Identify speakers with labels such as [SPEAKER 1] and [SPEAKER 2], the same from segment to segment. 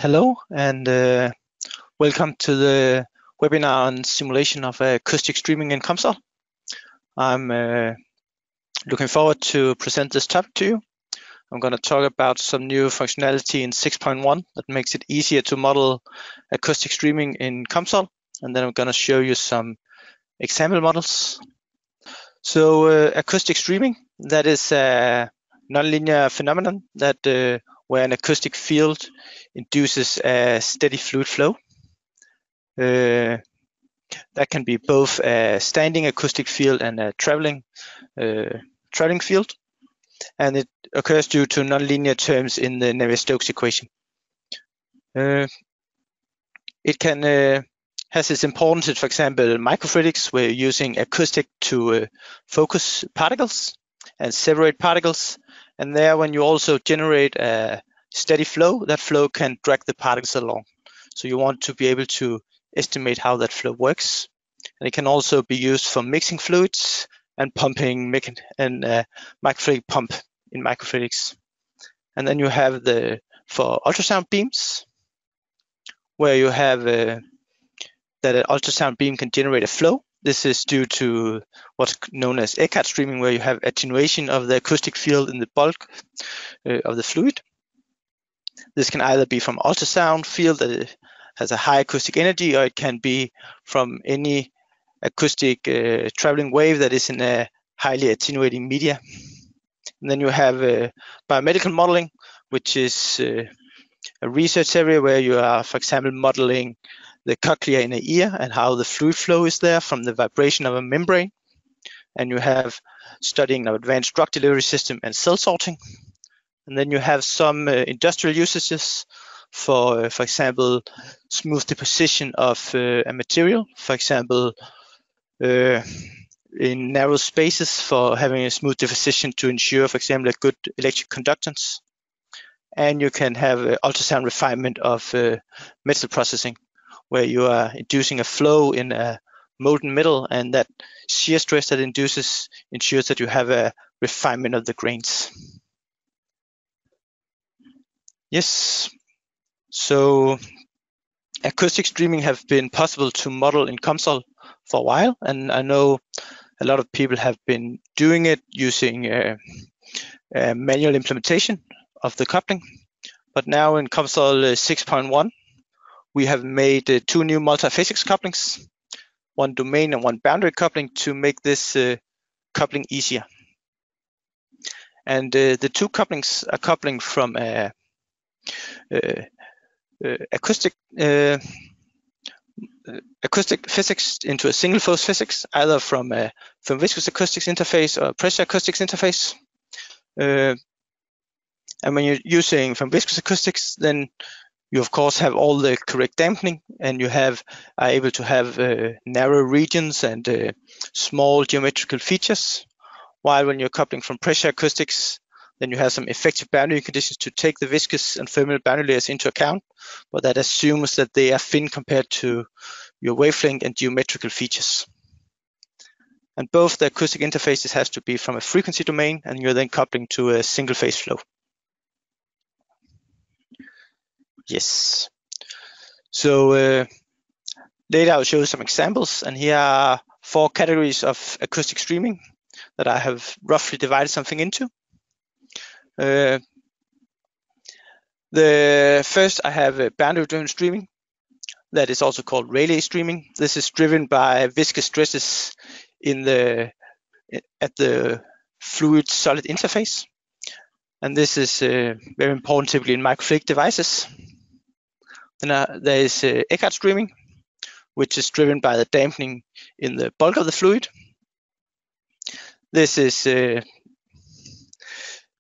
[SPEAKER 1] Hello and welcome to the webinar on simulation of acoustic streaming in COMSOL. I'm looking forward to present this topic to you. I'm going to talk about some new functionality in 6.1 that makes it easier to model acoustic streaming in COMSOL, and then I'm going to show you some example models. So acoustic streaming, that is a nonlinear phenomenon that where an acoustic field induces a steady fluid flow. That can be both a standing acoustic field and a traveling field, and it occurs due to nonlinear terms in the Navier-Stokes equation. It can has its importance in, for example, microfluidics, where you're using acoustic to focus particles and separate particles. And there, when you also generate a steady flow, that flow can drag the particles along. So you want to be able to estimate how that flow works. And it can also be used for mixing fluids and pumping and microfluidic pump in microfluidics. And then you have for ultrasound beams, where you have that an ultrasound beam can generate a flow. This is due to what's known as Eckert streaming, where you have attenuation of the acoustic field in the bulk of the fluid. This can either be from ultrasound field that has a high acoustic energy, or it can be from any acoustic traveling wave that is in a highly attenuating media. And then you have biomedical modeling, which is a research area where you are, for example, modeling the cochlea in an ear and how the fluid flow is there from the vibration of a membrane. And you have studying of advanced drug delivery system and cell sorting. And then you have some industrial usages for example, smooth deposition of a material, for example, in narrow spaces for having a smooth deposition to ensure, for example, a good electric conductance. And you can have ultrasound refinement of metal processing, where you are inducing a flow in a molten metal, and that shear stress that induces ensures that you have a refinement of the grains. Yes, so acoustic streaming have been possible to model in COMSOL for a while, and I know a lot of people have been doing it using a manual implementation of the coupling. But now in COMSOL 6.1, we have made two new multi-physics couplings, one domain and one boundary coupling, to make this coupling easier. And the two couplings are coupling from acoustic physics into a single phase physics, either from a viscous acoustics interface or pressure acoustics interface. And when you're using from viscous acoustics, then you of course have all the correct dampening, and you are able to have narrow regions and small geometrical features. While when you're coupling from pressure acoustics, then you have some effective boundary conditions to take the viscous and thermal boundary layers into account, but that assumes that they are thin compared to your wavelength and geometrical features. And both the acoustic interfaces has to be from a frequency domain, and you're then coupling to a single phase flow. Yes. So later I'll show you some examples, and here are 4 categories of acoustic streaming that I have roughly divided something into. The first, I have boundary-driven streaming, that is also called Rayleigh streaming. This is driven by viscous stresses at the fluid-solid interface, and this is very important typically in microfluidic devices. Then there is Eckert streaming, which is driven by the dampening in the bulk of the fluid. This is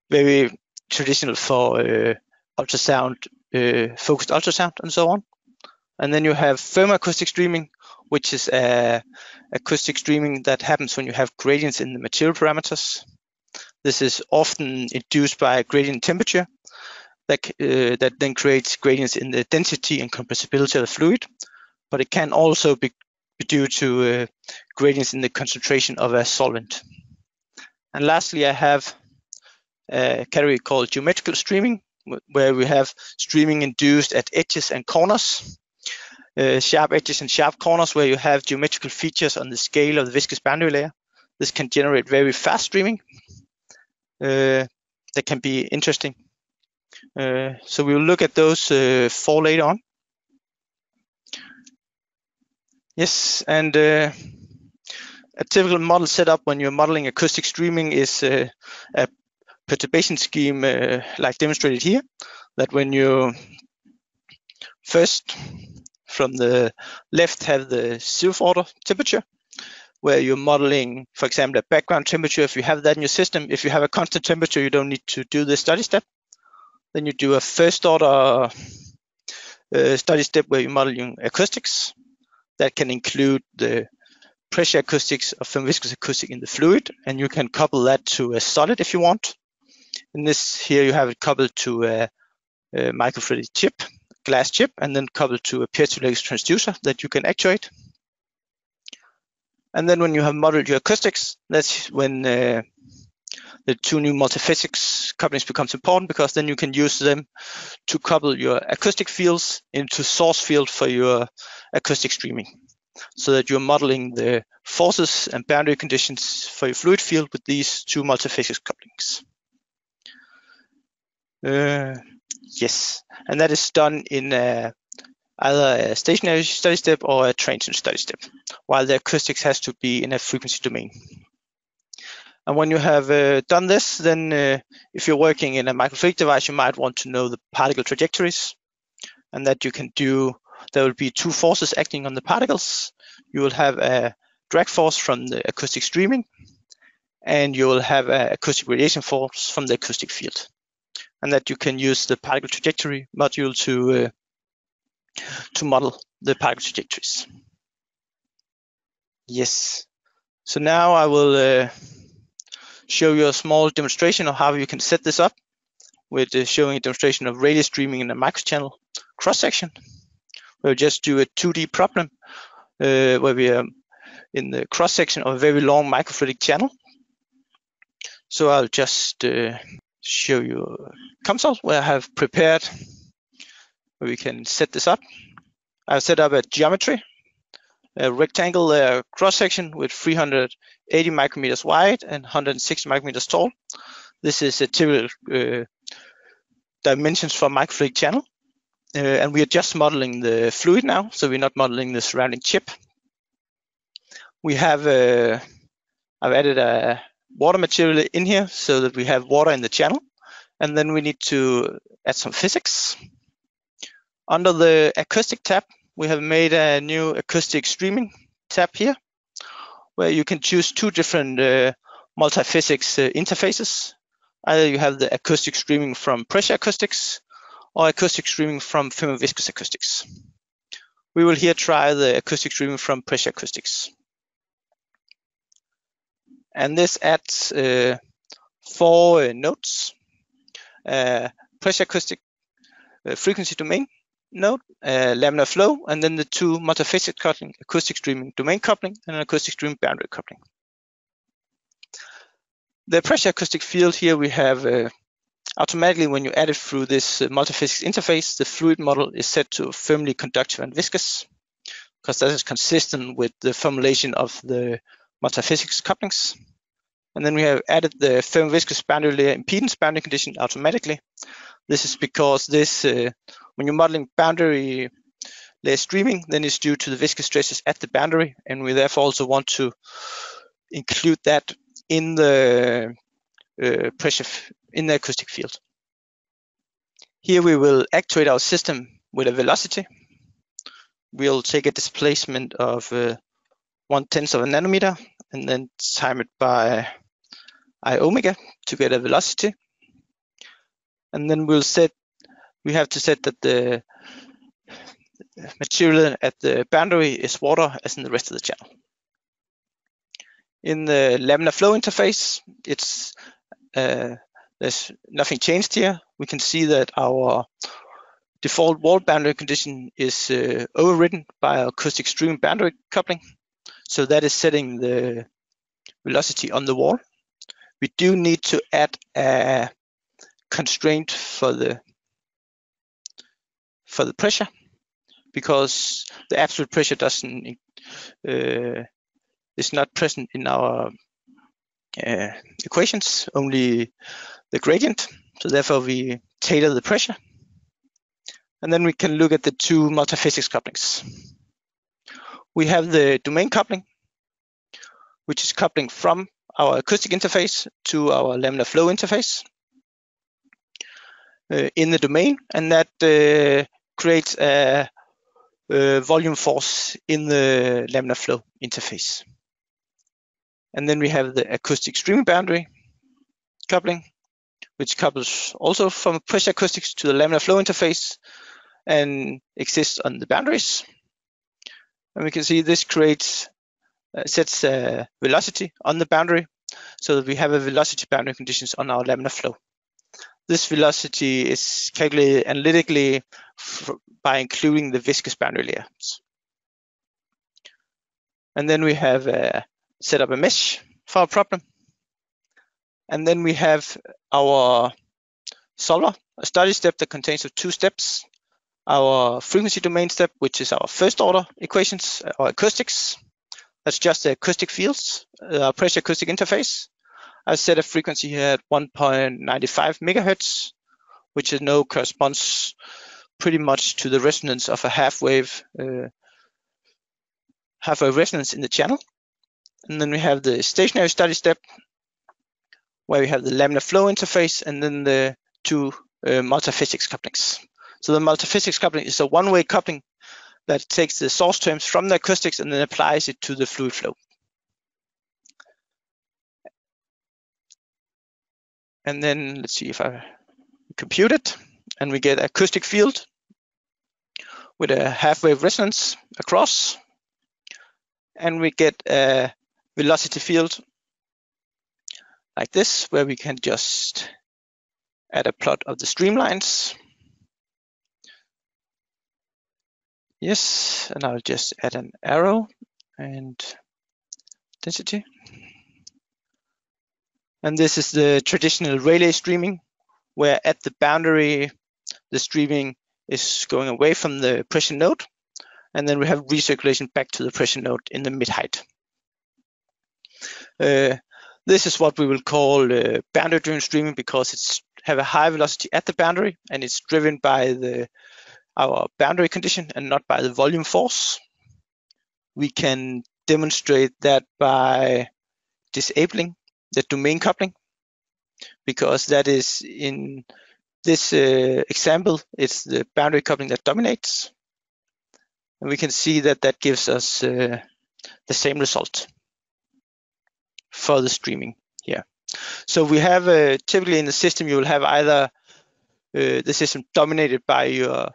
[SPEAKER 1] very traditional for ultrasound, focused ultrasound, and so on. And then you have thermoacoustic streaming, which is acoustic streaming that happens when you have gradients in the material parameters. This is often induced by gradient temperature that then creates gradients in the density and compressibility of the fluid, but it can also be due to gradients in the concentration of a solvent. And lastly, I have a category called geometrical streaming, where we have streaming induced at edges and corners, sharp edges and sharp corners where you have geometrical features on the scale of the viscous boundary layer. This can generate very fast streaming that can be interesting. So we'll look at those 4 later on. Yes, and a typical model setup when you're modeling acoustic streaming is a perturbation scheme like demonstrated here, that when you first from the left have the 0th order temperature, where you're modeling, for example, a background temperature. If you have that in your system, if you have a constant temperature, you don't need to do the study step. Then you do a 1st order study step where you're modeling acoustics. That can include the pressure acoustics or thermoviscous acoustic in the fluid, and you can couple that to a solid if you want. In this here, you have it coupled to a microfluidic chip, glass chip, and then coupled to a piezoelectric transducer that you can actuate. And then when you have modeled your acoustics, that's when the 2 new multiphysics couplings becomes important, because then you can use them to couple your acoustic fields into source field for your acoustic streaming, so that you're modeling the forces and boundary conditions for your fluid field with these 2 multiphysics couplings. Yes, and that is done in either a stationary study step or a transient study step, while the acoustics has to be in a frequency domain. And when you have done this, then if you're working in a microfluidic device, you might want to know the particle trajectories, and that you can do, there will be 2 forces acting on the particles. You will have a drag force from the acoustic streaming, and you will have an acoustic radiation force from the acoustic field. And that you can use the particle trajectory module to model the particle trajectories. Yes, so now I will show you a small demonstration of how you can set this up, with showing a demonstration of radius streaming in a microchannel cross-section. We'll just do a 2D problem where we are in the cross-section of a very long microfluidic channel. So I'll just show you a console where I have prepared where we can set this up. I've set up a geometry, a rectangle cross-section with 380 micrometers wide and 160 micrometers tall. This is a typical dimensions for a microfluidic channel. And we are just modeling the fluid now, so we're not modeling the surrounding chip. We have, I've added a water material in here so that we have water in the channel. And then we need to add some physics. Under the acoustic tab, we have made a new acoustic streaming tab here, where you can choose 2 different multiphysics interfaces. Either you have the acoustic streaming from pressure acoustics or acoustic streaming from thermoviscous acoustics. We will here try the acoustic streaming from pressure acoustics. And this adds 4 nodes, pressure acoustic frequency domain node, laminar flow, and then the 2 multiphysics coupling, acoustic streaming domain coupling and an acoustic streaming boundary coupling. The pressure acoustic field here we have automatically, when you add it through this multiphysics interface, the fluid model is set to firmly conductive and viscous, because that is consistent with the formulation of the multiphysics couplings. And then we have added the thermoviscous boundary layer impedance boundary condition automatically. This is because this, when you're modeling boundary layer streaming, then it's due to the viscous stresses at the boundary, and we therefore also want to include that in the pressure in the acoustic field. Here we will actuate our system with a velocity. We'll take a displacement of 1/10 of a nanometer and then time it by I omega to get a velocity. And then we have to set that the material at the boundary is water as in the rest of the channel. In the laminar flow interface, it's there's nothing changed here. We can see that our default wall boundary condition is overridden by our acoustic streaming boundary coupling. So that is setting the velocity on the wall. We do need to add a constraint for the for the pressure, because the absolute pressure is not present in our equations, only the gradient. So therefore we tailor the pressure. And then we can look at the two multiphysics couplings. We have the domain coupling, which is coupling from our acoustic interface to our laminar flow interface in the domain, and that creates a volume force in the laminar flow interface. And then we have the acoustic streaming boundary coupling, which couples also from pressure acoustics to the laminar flow interface and exists on the boundaries. And we can see this creates sets velocity on the boundary, so that we have a velocity boundary conditions on our laminar flow. This velocity is calculated analytically by including the viscous boundary layers. And then we have set up a mesh for our problem. And then we have our solver, a study step that contains of two steps. Our frequency domain step, which is our first order equations or acoustics. That's just the acoustic fields, our pressure acoustic interface. I set a frequency here at 1.95 megahertz, which corresponds pretty much to the resonance of a half wave resonance in the channel. And then we have the stationary study step, where we have the laminar flow interface and then the two multiphysics couplings. So the multiphysics coupling is a one-way coupling that takes the source terms from the acoustics and then applies it to the fluid flow. And then let's see if I compute it, and we get acoustic field with a half-wave resonance across, and we get a velocity field like this, where we can just add a plot of the streamlines. Yes, and I'll just add an arrow and density. And this is the traditional Rayleigh streaming, where at the boundary, the streaming is going away from the pressure node, and then we have recirculation back to the pressure node in the mid-height. This is what we will call boundary-driven streaming, because it's have a high velocity at the boundary, and it's driven by our boundary condition and not by the volume force. We can demonstrate that by disabling the domain coupling, because that is in this example, it's the boundary coupling that dominates. And we can see that that gives us the same result for the streaming here. So we have typically in the system, you will have either the system dominated by your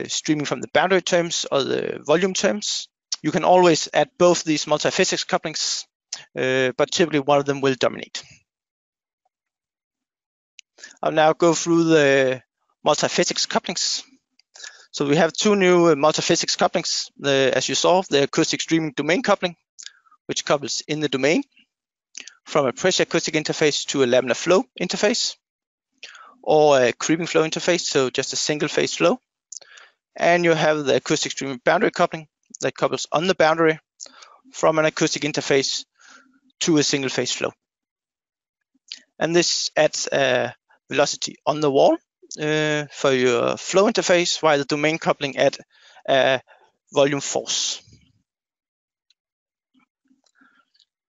[SPEAKER 1] streaming from the boundary terms or the volume terms. You can always add both these multiphysics couplings, but typically one of them will dominate. I'll now go through the multiphysics couplings. So we have two new multiphysics couplings. As you saw, the acoustic streaming domain coupling, which couples in the domain from a pressure acoustic interface to a laminar flow interface, or a creeping flow interface, so just a single phase flow. And you have the acoustic streaming boundary coupling that couples on the boundary from an acoustic interface to a single phase flow. And this adds a velocity on the wall for your flow interface, while the domain coupling adds a volume force.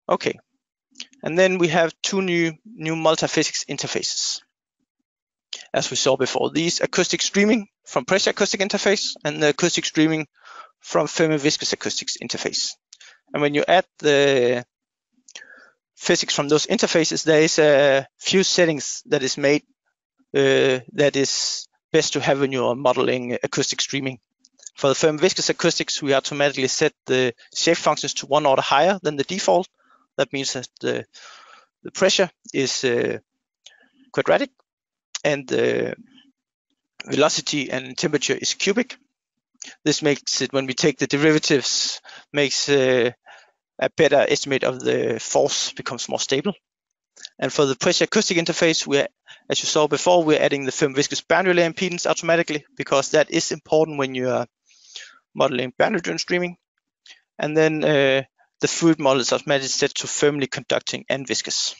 [SPEAKER 1] Okay, and then we have two new multiphysics interfaces. As we saw before, these acoustic streaming from pressure acoustic interface and the acoustic streaming from Fermi-viscous acoustics interface. And when you add the physics from those interfaces, there is a few settings that is made that is best to have when you are modeling acoustic streaming. For the Fermi-viscous acoustics, we automatically set the shape functions to one order higher than the default. That means that the pressure is quadratic, and the velocity and temperature is cubic. This makes it, when we take the derivatives, makes a better estimate of the force, becomes more stable. And for the pressure acoustic interface, we're as you saw before, we're adding the film viscous boundary layer impedance automatically, because that is important when you are modeling boundary-driven streaming. And then the fluid model is automatically set to firmly conducting and viscous.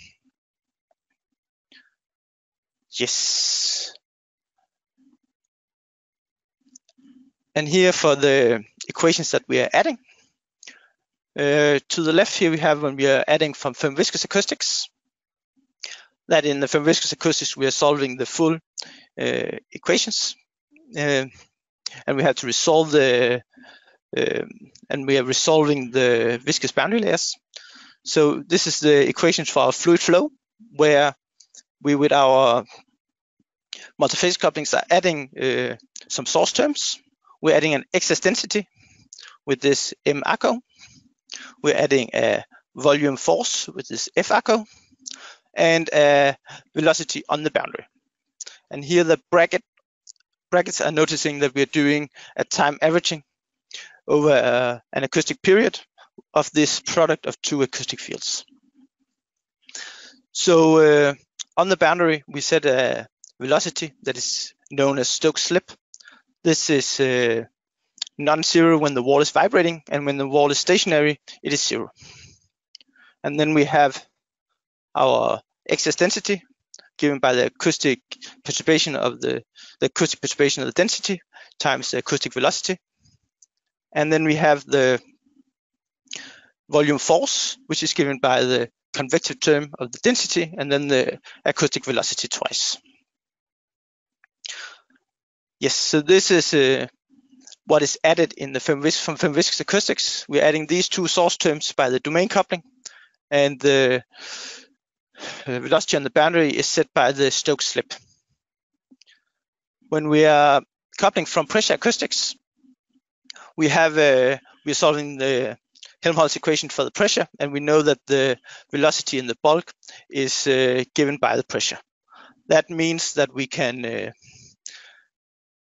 [SPEAKER 1] Yes. And here for the equations that we are adding. To the left here we have when we are adding from firm viscous acoustics. That in the firm viscous acoustics we are solving the full equations, and we have to resolve the and we are resolving the viscous boundary layers. So this is the equations for our fluid flow, where we with our multiphasic couplings are adding some source terms. We're adding an excess density with this M ACO. We're adding a volume force with this F ACO, and a velocity on the boundary. And here the brackets are noticing that we're doing a time averaging over an acoustic period of this product of two acoustic fields. So on the boundary, we set a velocity that is known as Stokes slip. This is non-zero when the wall is vibrating, and when the wall is stationary, it is zero. And then we have our excess density given by the acoustic perturbation of the acoustic perturbation of the density times the acoustic velocity. And then we have the volume force, which is given by the convective term of the density, and then the acoustic velocity twice. Yes, so this is what is added in the from firm viscous acoustics. We're adding these two source terms by the domain coupling, and the velocity on the boundary is set by the Stokes slip. When we are coupling from pressure acoustics, we have we're solving the Helmholtz equation for the pressure, and we know that the velocity in the bulk is given by the pressure. That means that we can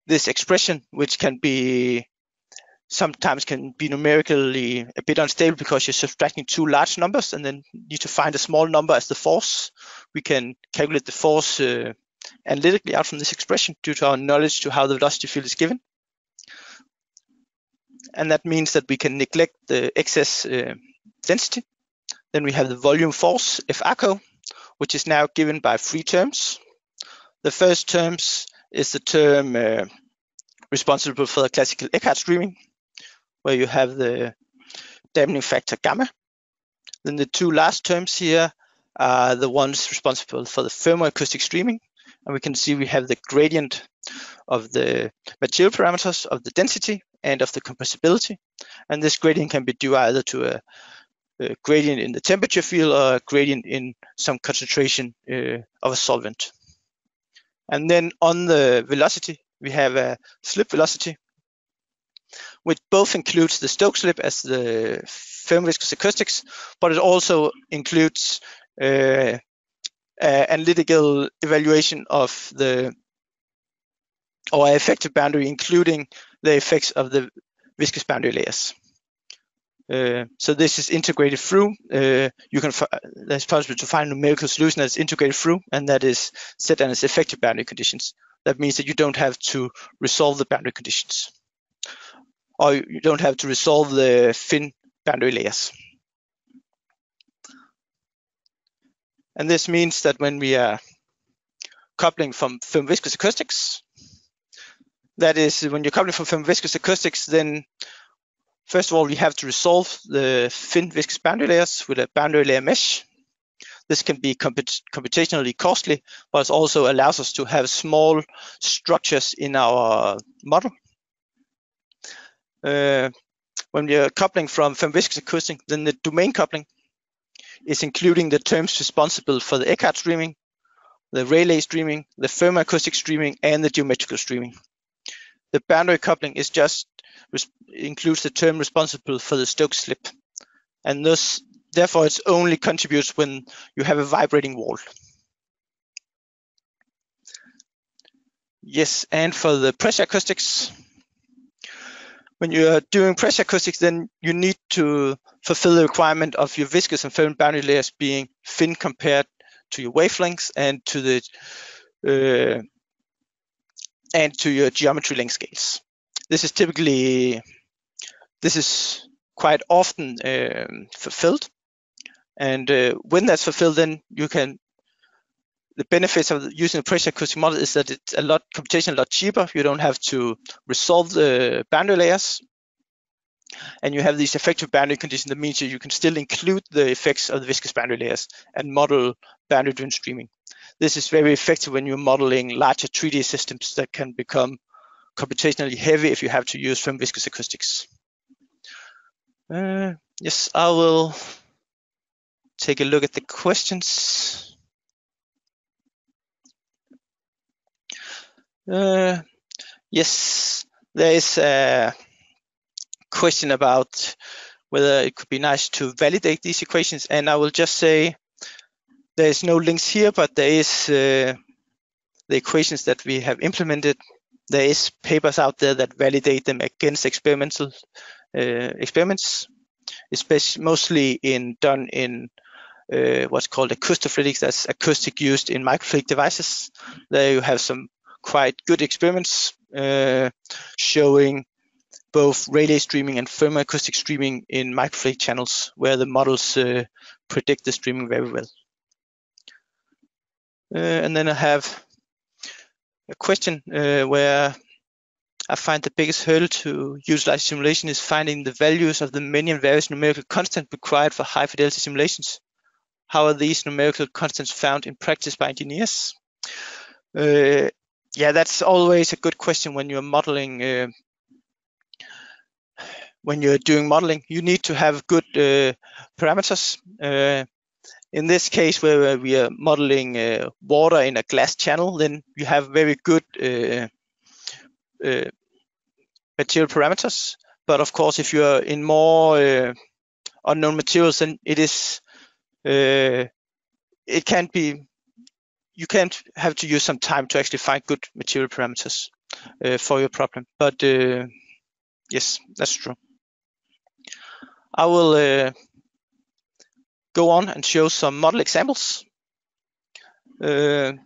[SPEAKER 1] this expression, which can be sometimes can be numerically a bit unstable because you're subtracting two large numbers and then need to find a small number as the force. We can calculate the force analytically out from this expression due to our knowledge to how the velocity field is given. And that means that we can neglect the excess density. Then we have the volume force, F ACO, which is now given by three terms. The first terms is the term responsible for the classical Eckhart streaming, where you have the dampening factor gamma. Then the two last terms here are the ones responsible for the thermoacoustic streaming, and we can see we have the gradient of the material parameters of the density and of the compressibility, and this gradient can be due either to a gradient in the temperature field or a gradient in some concentration of a solvent. And then on the velocity, we have a slip velocity, which both includes the Stokes slip as the firm viscous acoustics, but it also includes analytical evaluation of the effective boundary, including the effects of the viscous boundary layers. So this is integrated through. It's possible to find a numerical solution that's integrated through, and that is set as effective boundary conditions. That means that you don't have to resolve the boundary conditions, or you don't have to resolve the thin boundary layers. And this means that when we are coupling from firm viscous acoustics, that is, when you're coupling from firm viscous acoustics, then first of all, we have to resolve the thin viscous boundary layers with a boundary layer mesh. This can be computationally costly, but it also allows us to have small structures in our model. When we are coupling from firm viscous acoustics, then the domain coupling is including the terms responsible for the Eckhart streaming, the Rayleigh streaming, the thermoacoustic streaming, and the geometrical streaming. The boundary coupling is just includes the term responsible for the Stokes slip, and thus therefore it only contributes when you have a vibrating wall. Yes, and for the pressure acoustics, when you are doing pressure acoustics, then you need to fulfill the requirement of your viscous and firm boundary layers being thin compared to your wavelengths and to the and to your geometry length scales. This is quite often fulfilled, and when that's fulfilled, then you can. The benefits of using a pressure acoustic model is that it's computation a lot cheaper. You don't have to resolve the boundary layers, and you have these effective boundary conditions. That means you can still include the effects of the viscous boundary layers and model boundary-driven streaming. This is very effective when you're modeling larger 3D systems that can become computationally heavy if you have to use firm viscous acoustics. Yes, I will take a look at the questions. Yes, there is a question about whether it could be nice to validate these equations, and I will just say there is no links here, but there is the equations that we have implemented. There is papers out there that validate them against experimental experiments, especially mostly done in what's called acoustophysics. That's acoustic used in microfluidic devices. There you have some quite good experiments showing both Rayleigh streaming and thermoacoustic streaming in microfluidic channels, where the models predict the streaming very well. And then I have a question where I find the biggest hurdle to utilize simulation is finding the values of the many and various numerical constants required for high fidelity simulations. How are these numerical constants found in practice by engineers? Yeah, that's always a good question when you're modeling. When you're doing modeling, you need to have good parameters. In this case, where we are modeling water in a glass channel, then you have very good material parameters. But of course, if you are in more unknown materials, then it can be. You can't have to use some time to actually find good material parameters for your problem. But yes, that's true. I will go on and show some model examples where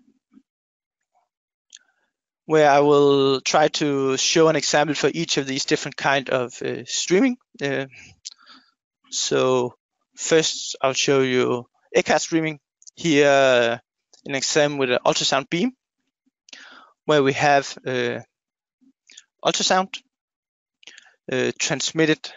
[SPEAKER 1] I will try to show an example for each of these different kind of streaming. So first I'll show you Eckhart streaming. Here an example with an ultrasound beam where we have ultrasound transmitted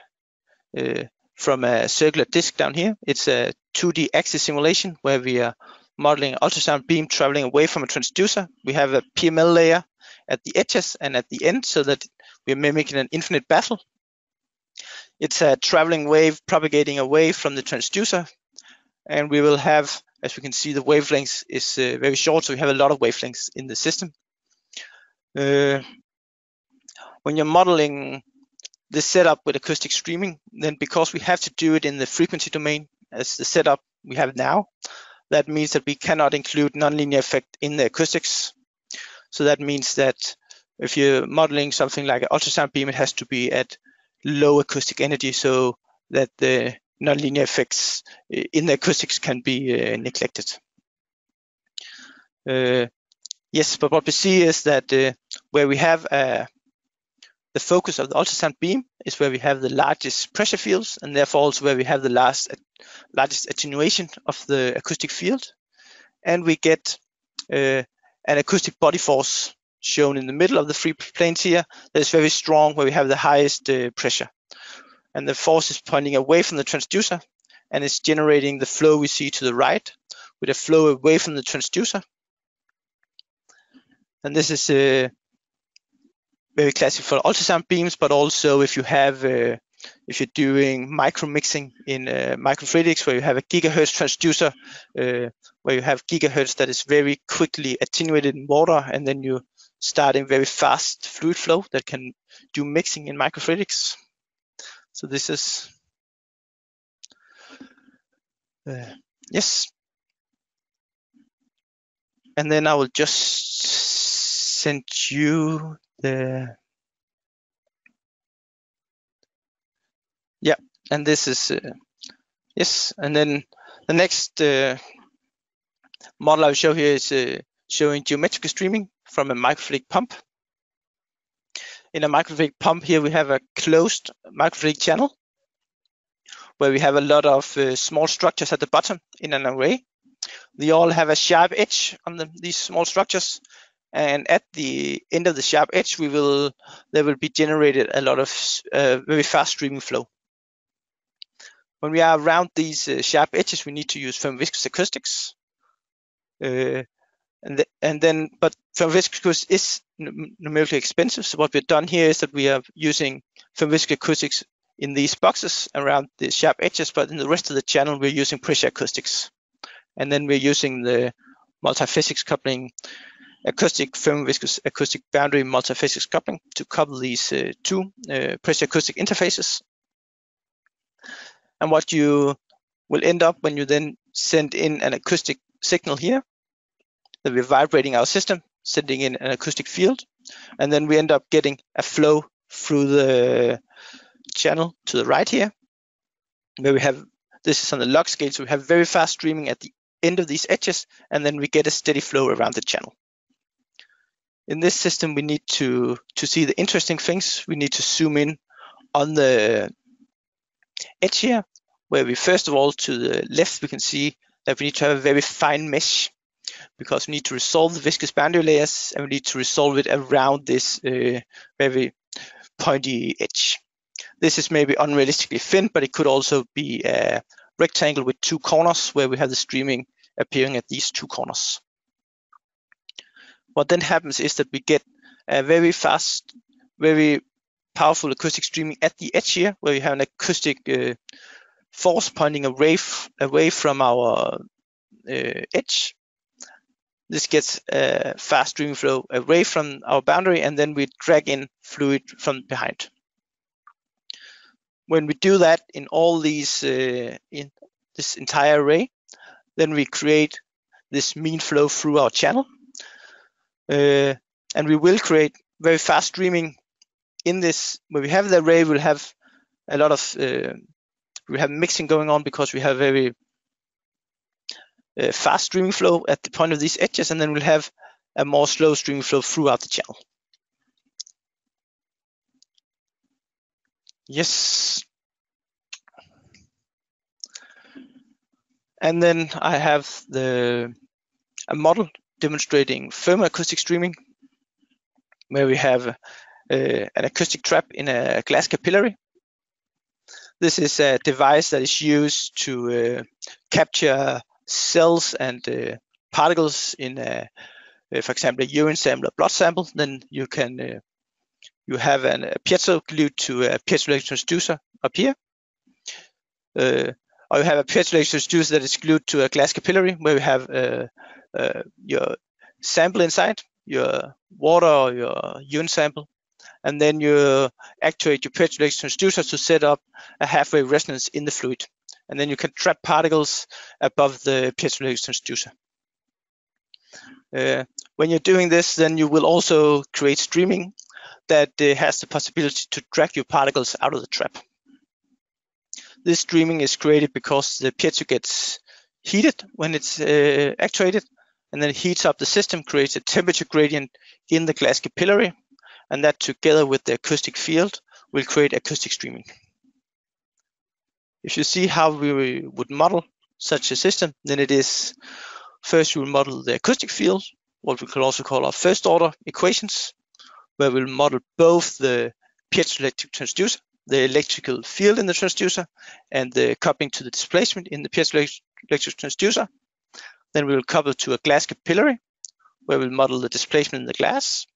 [SPEAKER 1] from a circular disc down here. It's a 2D axis simulation where we are modeling an ultrasound beam traveling away from a transducer. We have a PML layer at the edges and at the end so that we're mimicking an infinite battle. It's a traveling wave propagating away from the transducer, and we will have, as we can see, the wavelength is very short, so we have a lot of wavelengths in the system. When you're modeling this setup with acoustic streaming, then because we have to do it in the frequency domain as the setup we have now, that means that we cannot include nonlinear effect in the acoustics. So that means that if you're modeling something like an ultrasound beam, it has to be at low acoustic energy so that the nonlinear effects in the acoustics can be neglected. Yes, but what we see is that where we have the focus of the ultrasound beam is where we have the largest pressure fields, and therefore also where we have the largest attenuation of the acoustic field. And we get an acoustic body force shown in the middle of the three planes here that is very strong, where we have the highest pressure. And the force is pointing away from the transducer, and it's generating the flow we see to the right, with a flow away from the transducer. And this is very classic for ultrasound beams, but also if you have if you're doing micro mixing in microfluidics, where you have a gigahertz transducer, where you have gigahertz that is very quickly attenuated in water, and then you start in very fast fluid flow that can do mixing in microfluidics. So this is yes. And then I will just send you the and this is yes. And then the next model I'll show here is showing geometric streaming from a microfluidic pump. In a microfluidic pump here, we have a closed microfluidic channel where we have a lot of small structures at the bottom in an array. They all have a sharp edge on these small structures, and at the end of the sharp edge, there will be generated a lot of very fast streaming flow. When we are around these sharp edges, we need to use thermoviscous acoustics, but thermoviscous acoustics is numerically expensive. So what we've done here is that we are using thermoviscous acoustics in these boxes around the sharp edges, but in the rest of the channel, we're using pressure acoustics. And then we're using the multiphysics coupling, acoustic thermoviscous acoustic boundary multiphysics coupling to couple these two pressure acoustic interfaces. And what you will end up when you then send in an acoustic signal here, that we're vibrating our system, sending in an acoustic field, and then we end up getting a flow through the channel to the right here, where we have, this is on the log scale, so we have very fast streaming at the end of these edges, and then we get a steady flow around the channel. In this system, we need to see the interesting things. We need to zoom in on the edge here, where we first of all, to the left, we can see that we need to have a very fine mesh, because we need to resolve the viscous boundary layers, and we need to resolve it around this very pointy edge. This is maybe unrealistically thin, but it could also be a rectangle with two corners where we have the streaming appearing at these two corners. What then happens is that we get a very fast, very powerful acoustic streaming at the edge here, where we have an acoustic force pointing away from our edge. This gets a fast streaming flow away from our boundary, and then we drag in fluid from behind. When we do that in all these, in this entire array, then we create this mean flow through our channel. And we will create very fast streaming in this. When we have the array, we'll have a lot of, we have mixing going on, because we have very fast streaming flow at the point of these edges, and then we'll have a more slow streaming flow throughout the channel. Yes. And then I have a model demonstrating thermoacoustic streaming, where we have an acoustic trap in a glass capillary. This is a device that is used to capture cells and particles in, for example, a urine sample or blood sample. Then you can you have a piezo glued to a piezoelectric transducer up here, or you have a piezoelectric transducer that is glued to a glass capillary, where we have your sample inside, your water or your urine sample, and then you actuate your piezoelectric transducer to set up a half-wave resonance in the fluid, and then you can trap particles above the piezoelectric transducer. When you're doing this, then you will also create streaming that has the possibility to drag your particles out of the trap. This streaming is created because the piezo gets heated when it's actuated, and then it heats up the system, creates a temperature gradient in the glass capillary, and that together with the acoustic field will create acoustic streaming. If you see how we would model such a system, then it is, first we will model the acoustic field, what we could also call our first order equations, where we'll model both the piezoelectric transducer, the electrical field in the transducer, and the coupling to the displacement in the piezoelectric transducer. Then we will couple to a glass capillary, where we'll model the displacement in the glass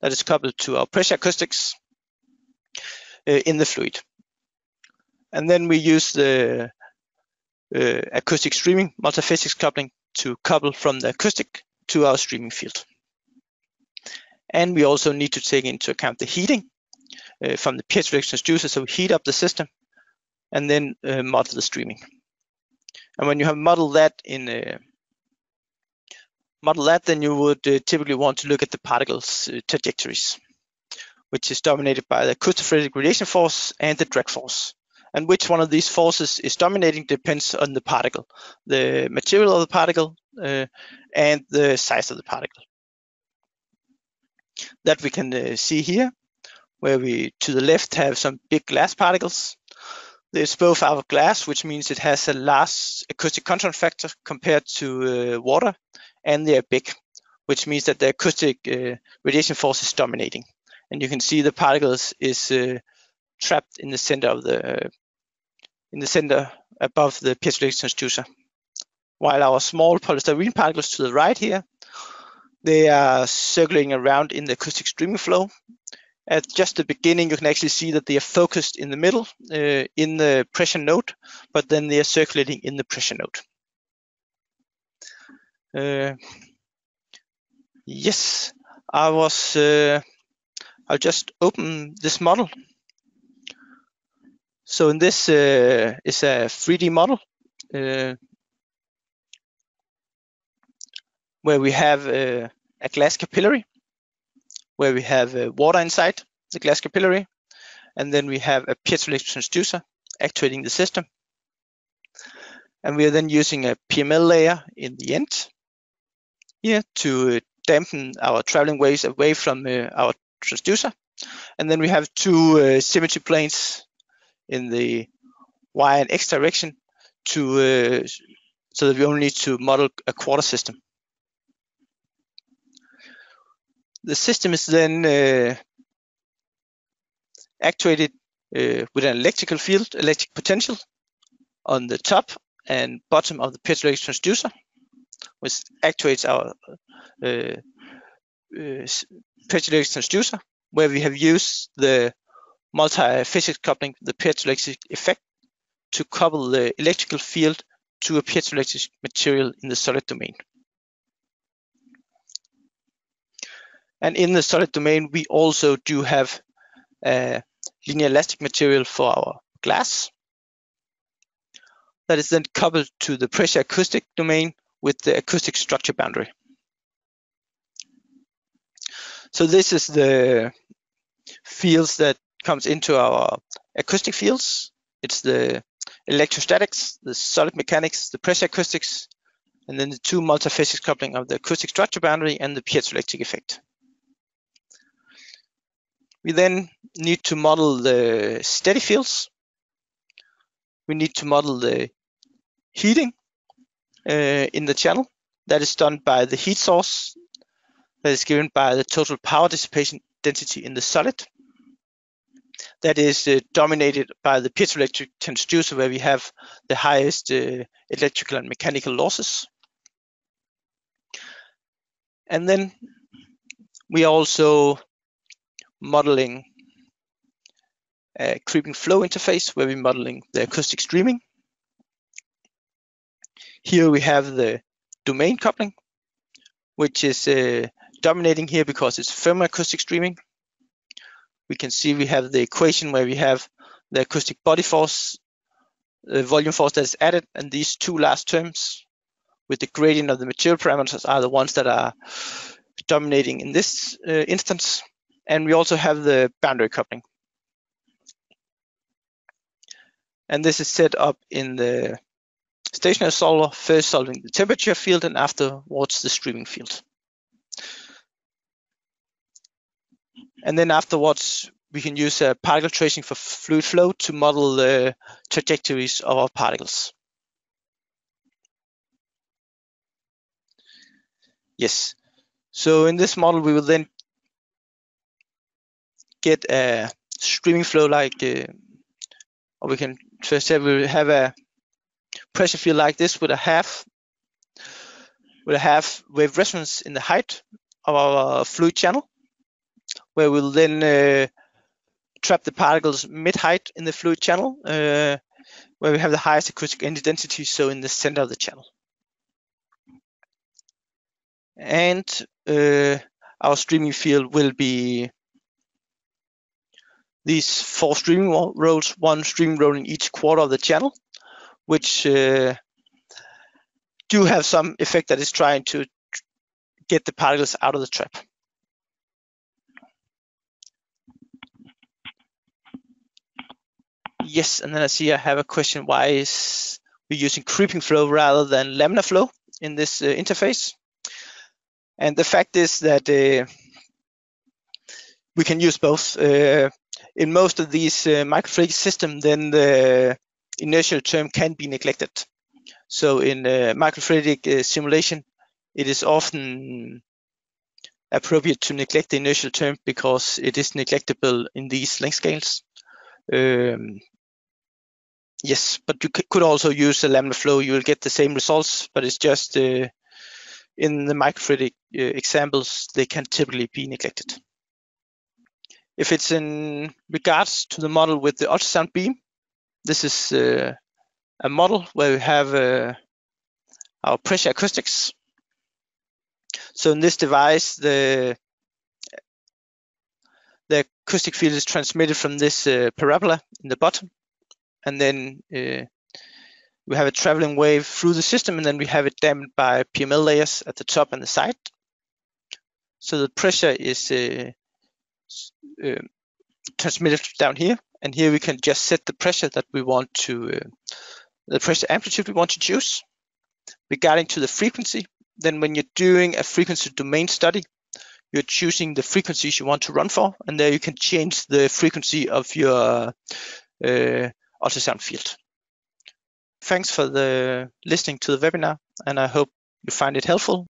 [SPEAKER 1] that is coupled to our pressure acoustics in the fluid. And then we use the acoustic streaming multiphysics coupling to couple from the acoustic to our streaming field. And we also need to take into account the heating from the piezoelectric transducer, so we heat up the system and then model the streaming. And when you have modeled that then you would typically want to look at the particles' trajectories, which is dominated by the acoustophoretic radiation force and the drag force. And which one of these forces is dominating depends on the particle, the material of the particle, and the size of the particle. That we can see here, where we to the left have some big glass particles. It's both out of glass, which means it has a large acoustic content factor compared to water, and they are big, which means that the acoustic radiation force is dominating. And you can see the particles is trapped in the center of the above the piezoelectric transducer. While our small polystyrene particles to the right here, they are circling around in the acoustic streaming flow. At just the beginning, you can actually see that they are focused in the middle in the pressure node, but then they are circulating in the pressure node. Yes, I'll just open this model. So in this is a 3D model where we have a glass capillary, where we have water inside the glass capillary, and then we have a piezoelectric transducer actuating the system. And we are then using a PML layer in the end here to dampen our traveling waves away from our transducer. And then we have two symmetry planes in the Y and X direction to so that we only need to model a quarter system. The system is then actuated with an electrical field, electric potential on the top and bottom of the piezoelectric transducer, which actuates our piezoelectric transducer, where we have used the multi-physics coupling, the piezoelectric effect, to couple the electrical field to a piezoelectric material in the solid domain. And in the solid domain, we also do have a linear elastic material for our glass that is then coupled to the pressure acoustic domain with the acoustic structure boundary. So this is the fields that comes into our acoustic fields. It's the electrostatics, the solid mechanics, the pressure acoustics, and then the two multi-physics coupling of the acoustic structure boundary and the piezoelectric effect. We then need to model the steady fields. We need to model the heating in the channel. That is done by the heat source that is given by the total power dissipation density in the solid. That is dominated by the piezoelectric transducer, where we have the highest electrical and mechanical losses. And then we are also modeling a creeping flow interface, where we're modeling the acoustic streaming. Here we have the domain coupling, which is dominating here because it's thermoacoustic streaming. We can see we have the equation where we have the acoustic body force, the volume force that is added, and these two last terms with the gradient of the material parameters are the ones that are dominating in this instance. And we also have the boundary coupling. And this is set up in the stationary solver, first solving the temperature field and afterwards the streaming field. And then afterwards, we can use a particle tracing for fluid flow to model the trajectories of our particles. Yes, so in this model, we will then get a streaming flow like, or we can first say we have a pressure field like this with a half wave resonance in the height of our fluid channel, where we'll then trap the particles mid-height in the fluid channel, where we have the highest acoustic energy density, so in the center of the channel. And our streaming field will be these 4 streaming rolls, 1 streaming roll in each quarter of the channel, which do have some effect that is trying to get the particles out of the trap. Yes, and then I see I have a question, why is we using creeping flow rather than laminar flow in this interface? And the fact is that we can use both. In most of these microfluidic systems, then the inertial term can be neglected. So in microfluidic simulation, it is often appropriate to neglect the inertial term because it is neglectable in these length scales. Yes, but you could also use a laminar flow. You will get the same results, but it's just in the microfluidic examples, they can typically be neglected. If it's in regards to the model with the ultrasound beam, this is a model where we have our pressure acoustics. So in this device, the acoustic field is transmitted from this parabola in the bottom, and then we have a traveling wave through the system, and then we have it damped by PML layers at the top and the side. So the pressure is transmitted down here, and here we can just set the pressure that we want to, the pressure amplitude we want to choose. Regarding to the frequency, then when you're doing a frequency domain study, you're choosing the frequencies you want to run for, and there you can change the frequency of your ultrasound field. Thanks for listening to the webinar, and I hope you find it helpful.